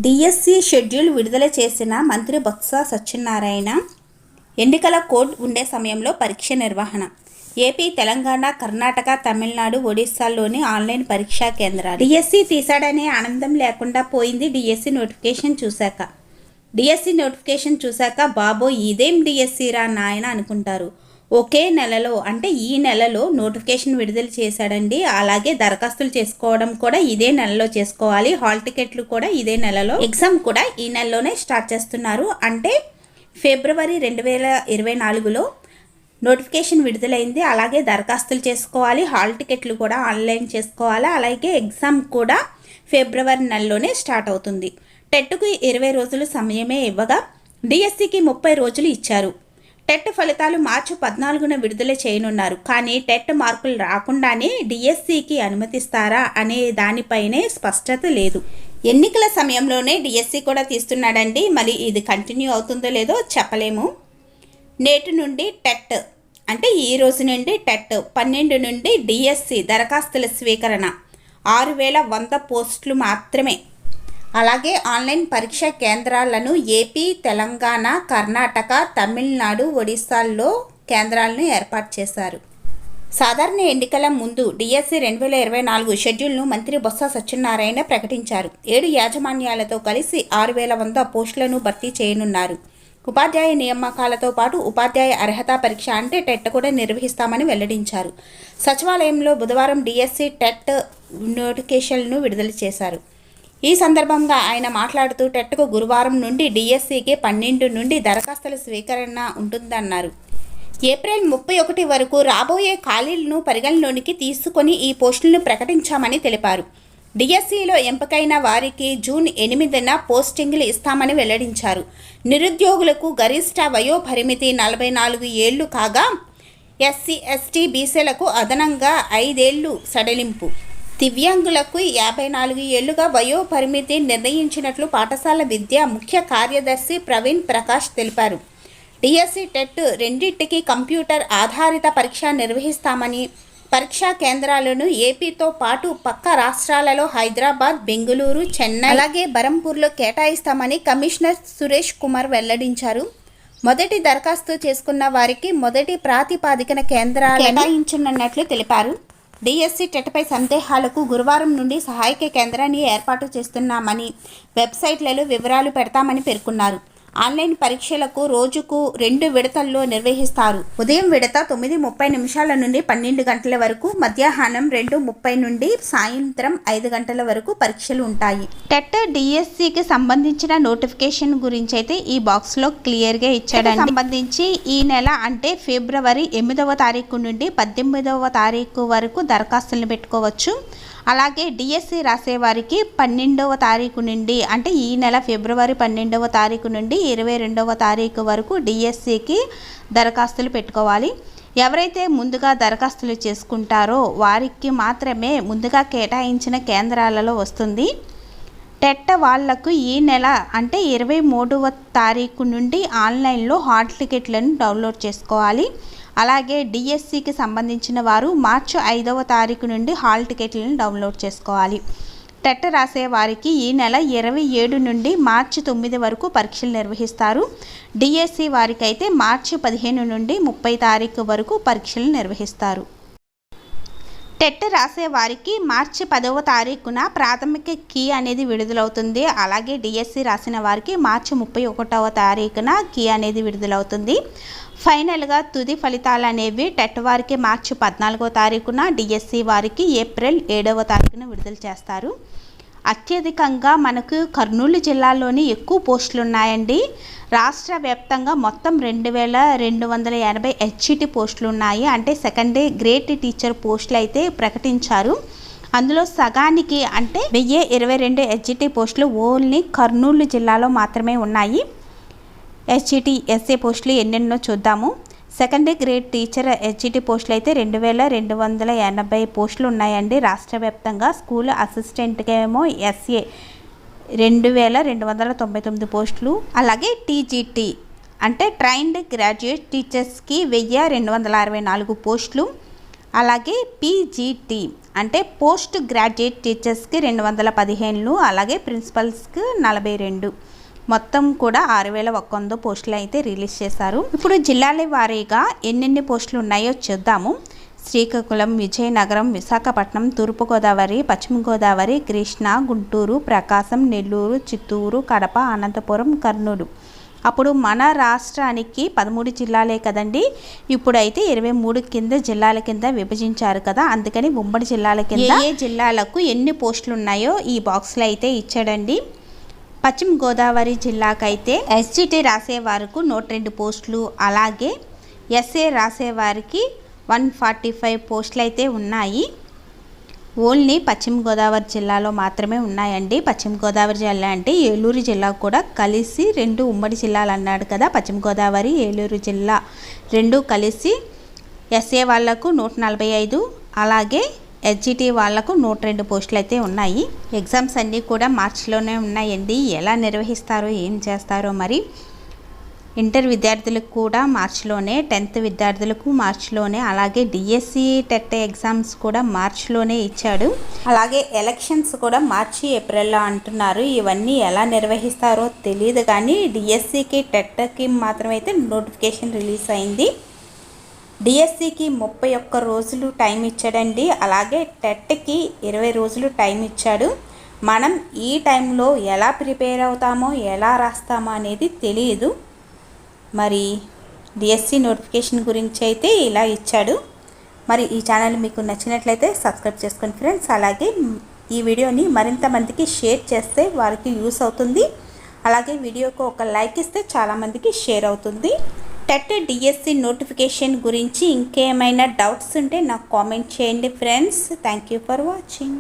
DSC schedule విడుదల చేసిన మంత్రి బొత్స సత్యనారాయణ. ఎన్నికల కోడ్ ఉండే సమయంలో పరీక్ష నిర్వహణ. ఏపీ, తెలంగాణ, కర్ణాటక, తమిళనాడు, ఒడిశాల్లోని ఆన్లైన్ పరీక్షా కేంద్రాలు. డిఎస్సి తీశాడనే ఆనందం లేకుండా పోయింది డిఎస్సి నోటిఫికేషన్ చూశాక బాబోయ్ ఇదేం డిఎస్సి రా నాయన అనుకుంటారు. ఒకే నెలలో అంటే ఈ నెలలో నోటిఫికేషన్ విడుదల చేశాడండి. అలాగే దరఖాస్తులు చేసుకోవడం కూడా ఇదే నెలలో చేసుకోవాలి. హాల్ టికెట్లు కూడా ఇదే నెలలో, ఎగ్జామ్ కూడా ఈ నెలలోనే స్టార్ట్ చేస్తున్నారు. అంటే ఫిబ్రవరి 2024లో నోటిఫికేషన్ విడుదలైంది. అలాగే దరఖాస్తులు చేసుకోవాలి, హాల్ టికెట్లు కూడా ఆన్లైన్ చేసుకోవాలి. అలాగే ఎగ్జామ్ కూడా ఫిబ్రవరి నెలలోనే స్టార్ట్ అవుతుంది. టెట్కు 20 రోజులు సమయమే ఇవ్వగా డిఎస్సికి 30 రోజులు ఇచ్చారు. టెట్ ఫలితాలు మార్చి 14న విడుదల చేయనున్నారు. కానీ టెట్ మార్కులు రాకుండానే డిఎస్సికి అనుమతిస్తారా అనే దానిపైనే స్పష్టత లేదు. ఎన్నికల సమయంలోనే డిఎస్సి కూడా తీస్తున్నాడండి. మరి ఇది కంటిన్యూ అవుతుందో లేదో చెప్పలేము. నేటి నుండి టెట్ అంటే ఈ రోజు నుండి టెట్, 12 నుండి డిఎస్సి దరఖాస్తుల స్వీకరణ. 6100 పోస్టులు మాత్రమే. అలాగే ఆన్లైన్ పరీక్షా కేంద్రాలను ఏపీ, తెలంగాణ, కర్ణాటక, తమిళనాడు, ఒడిశాల్లో కేంద్రాలను ఏర్పాటు చేశారు. సాధారణ ఎన్నికల ముందు డిఎస్సి 2024 షెడ్యూల్ను మంత్రి బొత్స సత్యనారాయణ ప్రకటించారు. 7 యాజమాన్యాలతో కలిసి 6100 పోస్టులను భర్తీ చేయనున్నారు. ఉపాధ్యాయ నియామకాలతో పాటు ఉపాధ్యాయ అర్హత పరీక్ష అంటే టెట్ కూడా నిర్వహిస్తామని వెల్లడించారు. సచివాలయంలో బుధవారం డిఎస్సి టెట్ నోటిఫికేషన్ను విడుదల చేశారు. ఈ సందర్భంగా ఆయన మాట్లాడుతూ టెట్కు గురువారం నుండి, డిఎస్సికి 12 నుండి దరఖాస్తుల స్వీకరణ ఉంటుందన్నారు. ఏప్రిల్ 31 వరకు రాబోయే ఖాళీలను పరిగణలోనికి తీసుకొని ఈ పోస్టులను ప్రకటించామని తెలిపారు. డిఎస్సిలో ఎంపికైన వారికి జూన్ 8న పోస్టింగ్లు ఇస్తామని వెల్లడించారు. నిరుద్యోగులకు గరిష్ట వయోపరిమితి 44 ఏళ్లు కాగా ఎస్సీ, ఎస్టీ, బీసీలకు అదనంగా 5 ఏళ్లు సడలింపు. దివ్యాంగులకు 54 ఏళ్లుగా వయో పరిమితి నిర్ణయించినట్లు పాఠశాల విద్యా ముఖ్య కార్యదర్శి ప్రవీణ్ ప్రకాష్ తెలిపారు. డిఎస్సి టెట్ రెండింటికి కంప్యూటర్ ఆధారిత పరీక్ష నిర్వహిస్తామని, పరీక్షా కేంద్రాలను ఏపీతో పాటు పక్క రాష్ట్రాలలో హైదరాబాద్, బెంగళూరు, చెన్నై అలాగే బరంపూర్లో కేటాయిస్తామని కమిషనర్ సురేష్ కుమార్ వెల్లడించారు. మొదటి దరఖాస్తు చేసుకున్న వారికి మొదటి ప్రాతిపాదికన కేంద్రాలు కేటాయించనున్నట్లు తెలిపారు. డిఎస్సి టెట్పై సందేహాలకు గురువారం నుండి సహాయక కేంద్రాన్ని ఏర్పాటు చేస్తున్నామని, వెబ్సైట్లలో వివరాలు పెడతామని పేర్కొన్నారు. ఆన్లైన్ పరీక్షలకు రోజుకు 2 విడతల్లో నిర్వహిస్తారు. ఉదయం విడత 9:30 నుండి 12 గంటల వరకు, మధ్యాహ్నం 2:30 నుండి సాయంత్రం 5 గంటల వరకు పరీక్షలు ఉంటాయి. టెట్ డిఎస్సికి సంబంధించిన నోటిఫికేషన్ గురించి అయితే ఈ బాక్స్లో క్లియర్గా ఇచ్చాడండి. సంబంధించి ఈ నెల అంటే ఫిబ్రవరి 8వ తారీఖు నుండి 18వ తారీఖు వరకు దరఖాస్తులను పెట్టుకోవచ్చు. అలాగే డిఎస్సి రాసేవారికి 12వ తారీఖు నుండి అంటే ఈ నెల ఫిబ్రవరి 12వ తారీఖు నుండి 22వ తారీఖు వరకు డిఎస్సికి దరఖాస్తులు పెట్టుకోవాలి. ఎవరైతే ముందుగా దరఖాస్తులు చేసుకుంటారో వారికి మాత్రమే ముందుగా కేటాయించిన కేంద్రాలలో వస్తుంది. టెట్ వాళ్లకు ఈ నెల అంటే 23వ తారీఖు నుండి ఆన్లైన్లో హాల్ టికెట్లను డౌన్లోడ్ చేసుకోవాలి. అలాగే డిఎస్సికి సంబంధించిన వారు మార్చి 5వ తారీఖు నుండి హాల్ టికెట్లను డౌన్లోడ్ చేసుకోవాలి. టెట్ రాసే వారికి ఈ నెల 27 నుండి మార్చి 9 వరకు పరీక్షలు నిర్వహిస్తారు. డిఎస్సి వారికి అయితే మార్చి 15 నుండి 30 తారీఖు వరకు పరీక్షలు నిర్వహిస్తారు. టెట్ రాసే వారికి మార్చి 10వ తారీఖున ప్రాథమిక కీ అనేది విడుదలవుతుంది. అలాగే డిఎస్సి రాసిన వారికి మార్చి 31వ తారీఖున కీ అనేది విడుదలవుతుంది. ఫైనల్గా తుది ఫలితాలు అనేవి టెట్ వారికి మార్చి 14వ తారీఖున, డిఎస్సి వారికి ఏప్రిల్ 7వ తారీఖున విడుదల చేస్తారు. అత్యధికంగా మనకు కర్నూలు జిల్లాలోని ఎక్కువ పోస్టులు ఉన్నాయండి. రాష్ట్ర వ్యాప్తంగా మొత్తం 2280 హెచ్ఈటి పోస్టులు ఉన్నాయి. అంటే సెకండరీ గ్రేడ్ టీచర్ పోస్టులు అయితే ప్రకటించారు. అందులో సగానికి అంటే 1022 హెచ్ఈటి పోస్టులు ఓన్లీ కర్నూలు జిల్లాలో మాత్రమే ఉన్నాయి. హెచ్ఈటి ఎస్ఏ పోస్టులు ఎన్నెన్నో చూద్దాము. సెకండరీ గ్రేడ్ టీచర్ హెచ్ఈటి పోస్టులు అయితే 2280 పోస్టులు ఉన్నాయండి రాష్ట్ర వ్యాప్తంగా. స్కూల్ అసిస్టెంట్కి ఏమో ఎస్ఏ 2299 పోస్టులు. అలాగే టీజీటీ అంటే ట్రైన్డ్ గ్రాడ్యుయేట్ టీచర్స్కి 1264 పోస్టులు. అలాగే పీజీటీ అంటే పోస్ట్ గ్రాడ్యుయేట్ టీచర్స్కి 215, అలాగే ప్రిన్సిపల్స్కి 42, మొత్తం కూడా 6100 పోస్టులు అయితే రిలీజ్ చేశారు. ఇప్పుడు జిల్లాల వారీగా ఎన్నెన్ని పోస్టులు ఉన్నాయో చూద్దాము. శ్రీకాకుళం, విజయనగరం, విశాఖపట్నం, తూర్పుగోదావరి, పశ్చిమ గోదావరి, కృష్ణా, గుంటూరు, ప్రకాశం, నెల్లూరు, చిత్తూరు, కడప, అనంతపురం, కర్నూలు. అప్పుడు మన రాష్ట్రానికి 13 జిల్లాలే కదండి. ఇప్పుడైతే 23 కింద జిల్లాల కింద విభజించారు కదా, అందుకని ఉమ్మడి జిల్లాల కింద ఏ జల్లాలకు ఎన్ని పోస్టులు ఉన్నాయో ఈ బాక్స్లో అయితే ఇచ్చాడండి. పశ్చిమ గోదావరి జిల్లాకైతే ఎస్జిటి రాసేవారికి 102 పోస్టులు, అలాగే ఎస్ఏ రాసేవారికి 145 పోస్టులు అయితే ఉన్నాయి. ఓన్లీ పశ్చిమ గోదావరి జిల్లాలో మాత్రమే ఉన్నాయండి. పశ్చిమ గోదావరి జిల్లా అంటే ఏలూరు జిల్లా కూడా కలిసి 2 ఉమ్మడి జిల్లాలు అన్నాడు కదా, పశ్చిమ గోదావరి, ఏలూరు జిల్లా 2 కలిసి ఎస్ఏ వాళ్లకు 145, అలాగే ఎస్జిటి వాళ్లకు 102 పోస్టులు అయితే ఉన్నాయి. ఎగ్జామ్స్ అన్నీ కూడా మార్చిలోనే ఉన్నాయండి. ఎలా నిర్వహిస్తారో ఏం చేస్తారో మరి. ఇంటర్ విద్యార్థులకు కూడా మార్చిలోనే, 10th విద్యార్థులకు మార్చిలోనే, అలాగే డిఎస్సి టెట్ ఎగ్జామ్స్ కూడా మార్చిలోనే ఇచ్చాడు. అలాగే ఎలక్షన్స్ కూడా మార్చి ఏప్రిల్లో అంటున్నారు. ఇవన్నీ ఎలా నిర్వహిస్తారో తెలియదు, కానీ డిఎస్సికి టెట్కి మాత్రమైతే నోటిఫికేషన్ రిలీజ్ అయింది. డిఎస్సికి 31 రోజులు టైం ఇచ్చాడండి, అలాగే టెట్కి 20 రోజులు టైం ఇచ్చాడు. మనం ఈ టైంలో ఎలా ప్రిపేర్ అవుతామో, ఎలా రాస్తామో అనేది తెలియదు. మరి డిఎస్సి నోటిఫికేషన్ గురించి అయితే ఇలా ఇచ్చాడు. మరి ఈ ఛానల్ మీకు నచ్చినట్లయితే సబ్స్క్రైబ్ చేసుకోండి ఫ్రెండ్స్. అలాగే ఈ వీడియోని మరింత మందికి షేర్ చేస్తే వారికి యూస్ అవుతుంది. అలాగే వీడియోకు ఒక లైక్ ఇస్తే చాలామందికి షేర్ అవుతుంది. టెట్ డిఎస్సి నోటిఫికేషన్ గురించి ఇంకేమైనా డౌట్స్ ఉంటే నాకు కామెంట్ చేయండి friends. Thank you for watching.